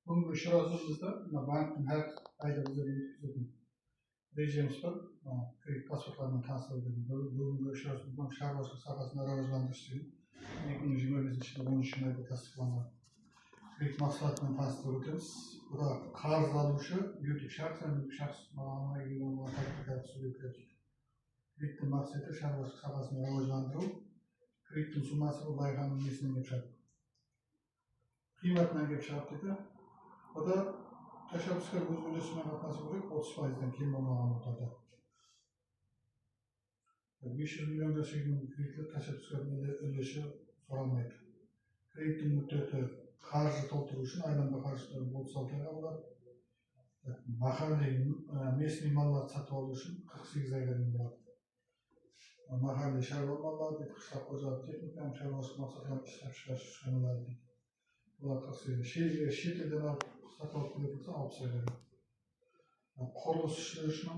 Бүгінгі ұшырасуымызда банктің әр айда біздерге өткізетін режиміміз бар. Кредит паспорттарымен таныстырудың бүгінгі ұшырасуымызда шаруашылық саласын рәвіжландыру деген 2025 жылы 13 айда тасdiqlanған кредит мақсатымен таныстырып өтеміз. Бұда қарыз алушы юридик шахс, мемлекеттік шахс кредиттің мақсаты шаруашылық саласын рәвіжландыру, кредиттің суммасы ұлғайғанның несінен келіп шығады. Қиматынан келіп шығады дейді. Бұда тәшәббүскер өз үлесімен қатынасу керек, 30%-ден кем болмаған ортада. 500 миллионға шейін кредиттер тәшәббүскердің үлесі сұралмайды. Кредиттің мүддеті қаржы толтыру үшін айланба қаржылары 36 айға болады. Местный малларды сатып алу үшін 48 айға дейін болады. Махалли шаруа маллары дейді, қыстақ қожалық техниканың шаруашылық мақсатында істеп шығару шаруалары дейді. Бұлар 48. Шетелден алып сатып алып келетін болса 60 айға дейін. Құрылыс үшін